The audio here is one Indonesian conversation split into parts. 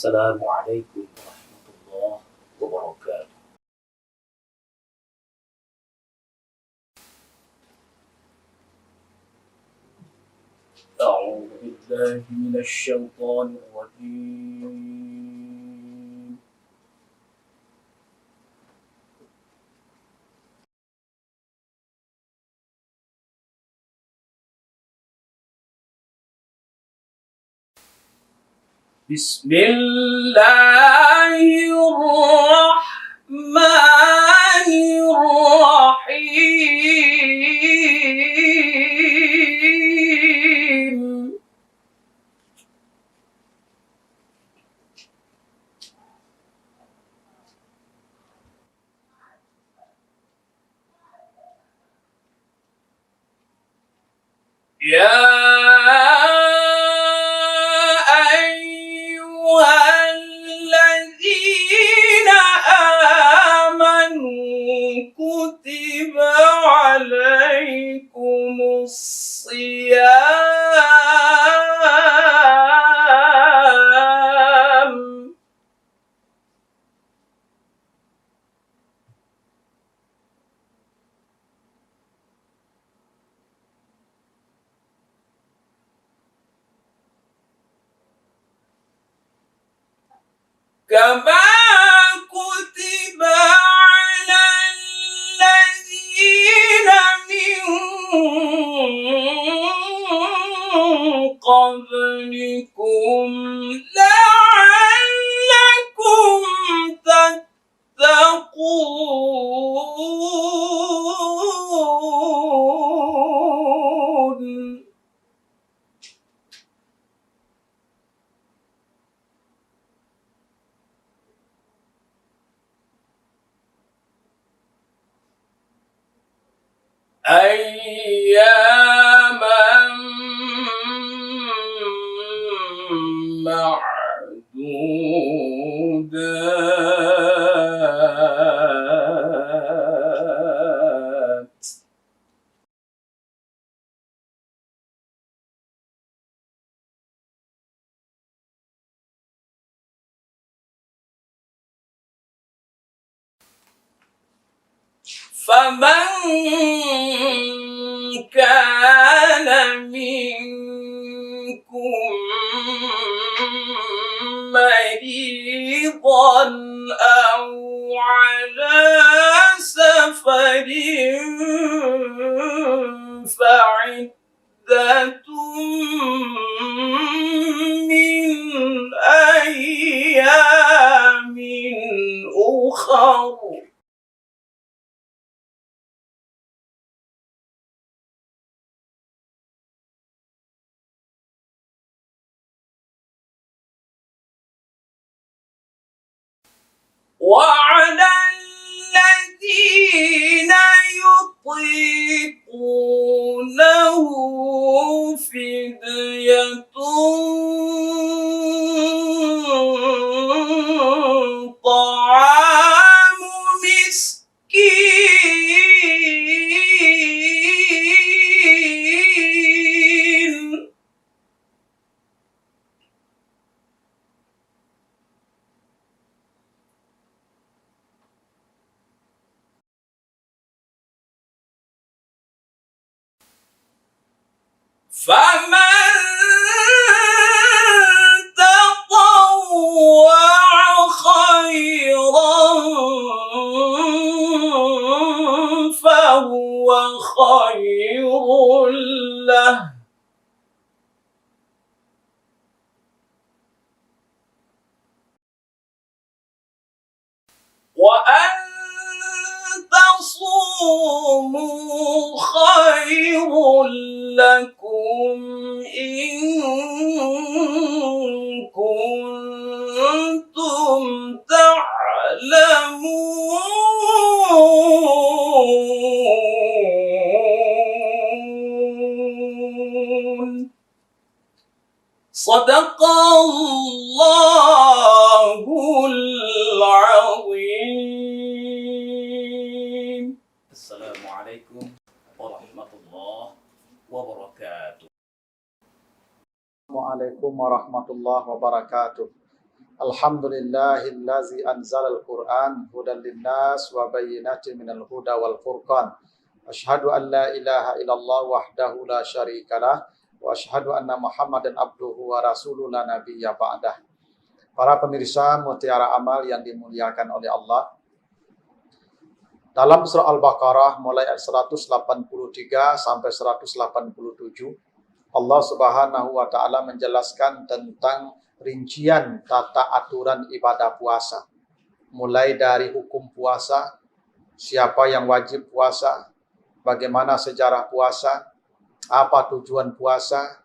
السلام عليكم ورحمة الله وبركاته. أعوذ بالله من الشيطان الرجيم. بسم الله الرحمن الرحيم. يا أيها الذين آمنوا كتب عليكم الصيام كما كتب على الذين من قبلكم لعلكم تتقون. أياما معدودات. فمن كان منكم مريضا أو على سفر فعدة من أيام أخر. وعلى الذين يطيقونه فدية طعام مسكين. فمن تطوع خيرا فهو خير له، وأن تصوموا خير لكم إن كنتم تعلمون. صدق الله العظيم. السلام عليكم ورحمة الله وبركاته. Assalamualaikum warahmatullahi wabarakatuh. Alhamdulillahillazi anzalal Qur'an hudan linnas wa bayyinatin minal huda wal furqan. Asyhadu an la ilaha illallah wahdahu la syarikalah wa asyhadu anna Muhammadan abduhu wa rasuluhu la nabiyya ba'dah. Para pemirsa Mutiara Amal yang dimuliakan oleh Allah, dalam surah Al-Baqarah mulai ayat 183 sampai 187, Allah Subhanahu wa taala menjelaskan tentang rincian tata aturan ibadah puasa. Mulai dari hukum puasa, siapa yang wajib puasa, bagaimana sejarah puasa, apa tujuan puasa,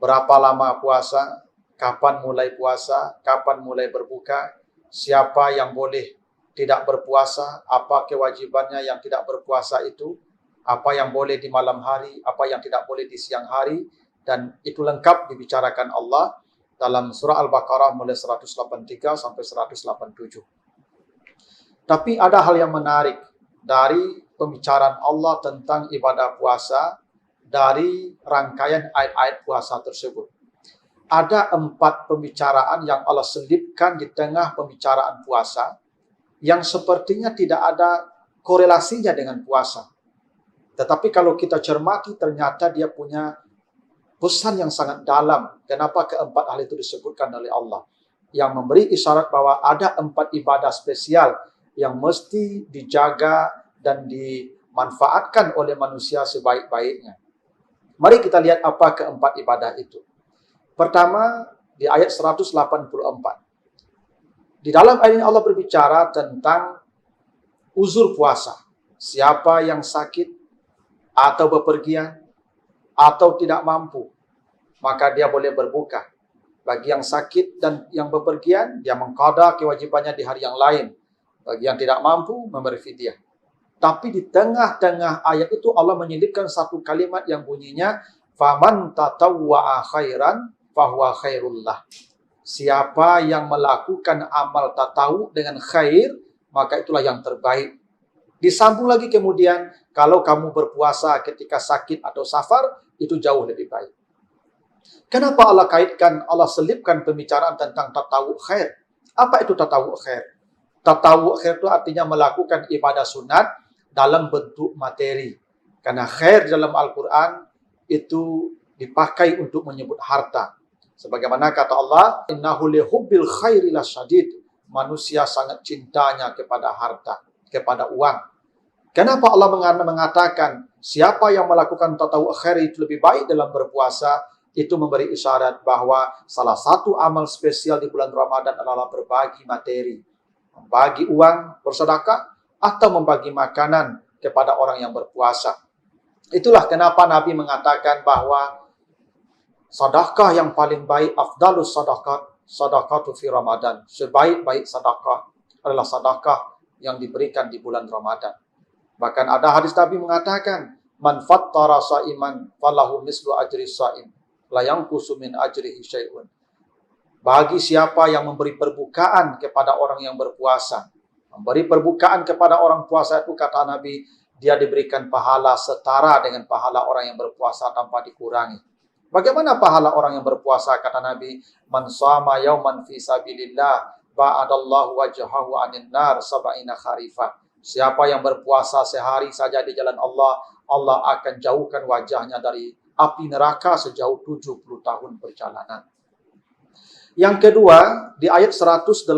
berapa lama puasa, kapan mulai puasa, kapan mulai berbuka, siapa yang boleh tidak berpuasa, apa kewajibannya yang tidak berpuasa itu, apa yang boleh di malam hari, apa yang tidak boleh di siang hari, dan itu lengkap dibicarakan Allah dalam surah Al-Baqarah mulai 183 sampai 187. Tapi ada hal yang menarik dari pembicaraan Allah tentang ibadah puasa dari rangkaian ayat-ayat puasa tersebut. Ada 4 pembicaraan yang Allah selipkan di tengah pembicaraan puasa yang sepertinya tidak ada korelasinya dengan puasa. Tetapi kalau kita cermati ternyata dia punya pesan yang sangat dalam. Kenapa keempat hal itu disebutkan oleh Allah? Yang memberi isyarat bahwa ada 4 ibadah spesial yang mesti dijaga dan dimanfaatkan oleh manusia sebaik-baiknya. Mari kita lihat apa keempat ibadah itu. Pertama, di ayat 184. Di dalam ayat ini Allah berbicara tentang uzur puasa. Siapa yang sakit atau bepergian atau tidak mampu, maka dia boleh berbuka. Bagi yang sakit dan yang bepergian, dia mengqada kewajibannya di hari yang lain. Bagi yang tidak mampu, memberi fidyah. Tapi di tengah-tengah ayat itu Allah menyelipkan satu kalimat yang bunyinya, faman tatawwa'a khairan fahuwa khairullah. Siapa yang melakukan amal tatawu dengan khair, maka itulah yang terbaik. Disambung lagi kemudian, kalau kamu berpuasa ketika sakit atau safar, itu jauh lebih baik. Kenapa Allah kaitkan, Allah selipkan pembicaraan tentang tatawu khair? Apa itu tatawu khair? Tatawu khair itu artinya melakukan ibadah sunat dalam bentuk materi. Karena khair dalam Al-Quran itu dipakai untuk menyebut harta. Sebagaimana kata Allah, innahu lihubbil khairi lasyadid. Manusia sangat cintanya kepada harta, kepada uang. Kenapa Allah mengatakan siapa yang melakukan tatawu khair itu lebih baik dalam berpuasa? Itu memberi isyarat bahwa salah satu amal spesial di bulan Ramadan adalah berbagi materi. Membagi uang, bersedekah, atau membagi makanan kepada orang yang berpuasa. Itulah kenapa Nabi mengatakan bahwa sedekah yang paling baik, afdalus sedekah, sedekatu fi Ramadan. Sebaik-baik sedekah adalah sedekah yang diberikan di bulan Ramadan. Bahkan ada hadis Nabi mengatakan, man fattara sa'iman falahu mislu ajri sha'im, la yanqusu min ajrihi syai'un. Bagi siapa yang memberi perbukaan kepada orang yang berpuasa, memberi perbukaan kepada orang puasa itu kata Nabi, dia diberikan pahala setara dengan pahala orang yang berpuasa tanpa dikurangi. Bagaimana pahala orang yang berpuasa? Kata Nabi, man shama yauman fi sabilillah ba'adallahu wajhahu 'anil nar sab'ina kharifah. Siapa yang berpuasa sehari saja di jalan Allah, Allah akan jauhkan wajahnya dari api neraka sejauh 70 tahun perjalanan. Yang kedua, di ayat 185.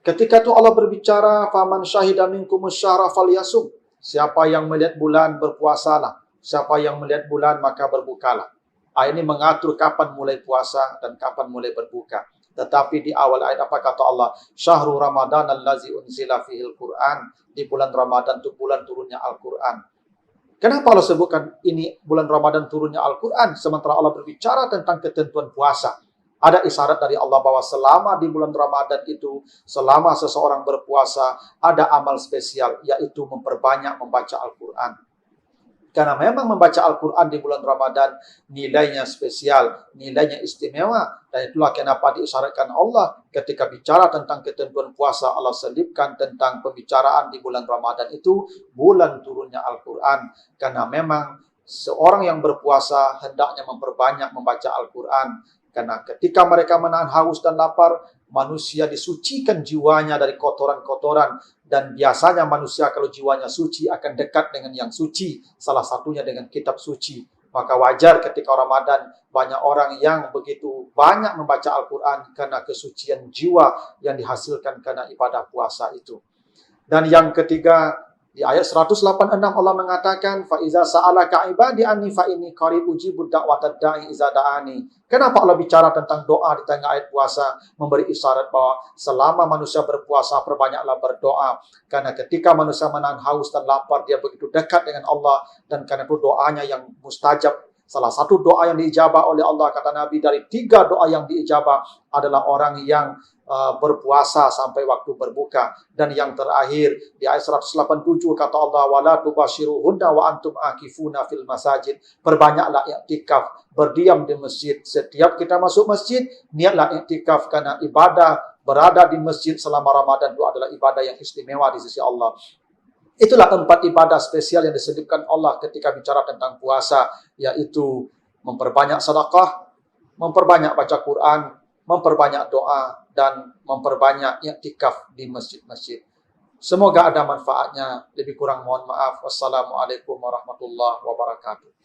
Ketika itu Allah berbicara, faman syahida minkumus syahra falyasum. Siapa yang melihat bulan berpuasalah. Siapa yang melihat bulan maka berbukalah. Ayat ini mengatur kapan mulai puasa dan kapan mulai berbuka. Tetapi di awal ayat apa kata Allah? Syahrul Ramadan allazi unzila fihil Qur'an. Di bulan Ramadan itu bulan turunnya Al-Quran. Kenapa Allah sebutkan ini bulan Ramadan turunnya Al-Quran? Sementara Allah berbicara tentang ketentuan puasa. Ada isyarat dari Allah bahwa selama di bulan Ramadan itu, selama seseorang berpuasa, ada amal spesial, yaitu memperbanyak membaca Al-Quran. Karena memang membaca Al-Quran di bulan Ramadan nilainya spesial, nilainya istimewa. Dan itulah kenapa diisyaratkan Allah ketika bicara tentang ketentuan puasa. Allah selipkan tentang pembicaraan di bulan Ramadan itu bulan turunnya Al-Quran. Karena memang seorang yang berpuasa hendaknya memperbanyak membaca Al-Quran. Karena ketika mereka menahan haus dan lapar, manusia disucikan jiwanya dari kotoran-kotoran. Dan biasanya manusia kalau jiwanya suci akan dekat dengan yang suci. Salah satunya dengan kitab suci. Maka wajar ketika Ramadan banyak orang yang begitu banyak membaca Al-Quran karena kesucian jiwa yang dihasilkan karena ibadah puasa itu. Dan yang ketiga, di ayat 186 Allah mengatakan, فَإِذَا سَأَلَكَ عِبَادِي أَنِّي فَإِنِّي قَرِيبٌ أُجِيبُ دَعْوَةَ الدَّاعِ إِذَا دَعَانِ. Kenapa Allah bicara tentang doa di tengah ayat puasa, memberi isyarat bahwa selama manusia berpuasa, perbanyaklah berdoa. Karena ketika manusia menahan haus dan lapar, dia begitu dekat dengan Allah, dan karena itu doanya yang mustajab. Salah satu doa yang diijabah oleh Allah, kata Nabi, dari 3 doa yang diijabah adalah orang yang berpuasa sampai waktu berbuka. Dan yang terakhir di ayat 187 kata Allah, wala tubashiruhunna wa antum akifuna fil masajid. Perbanyaklah i'tikaf, berdiam di masjid. Setiap kita masuk masjid, niatlah i'tikaf, karena ibadah berada di masjid selama Ramadan itu adalah ibadah yang istimewa di sisi Allah. Itulah 4 ibadah spesial yang disebutkan Allah ketika bicara tentang puasa, yaitu memperbanyak sedekah, memperbanyak baca Quran, memperbanyak doa, dan memperbanyak i'tikaf di masjid-masjid. Semoga ada manfaatnya. Lebih kurang mohon maaf. Wassalamualaikum warahmatullahi wabarakatuh.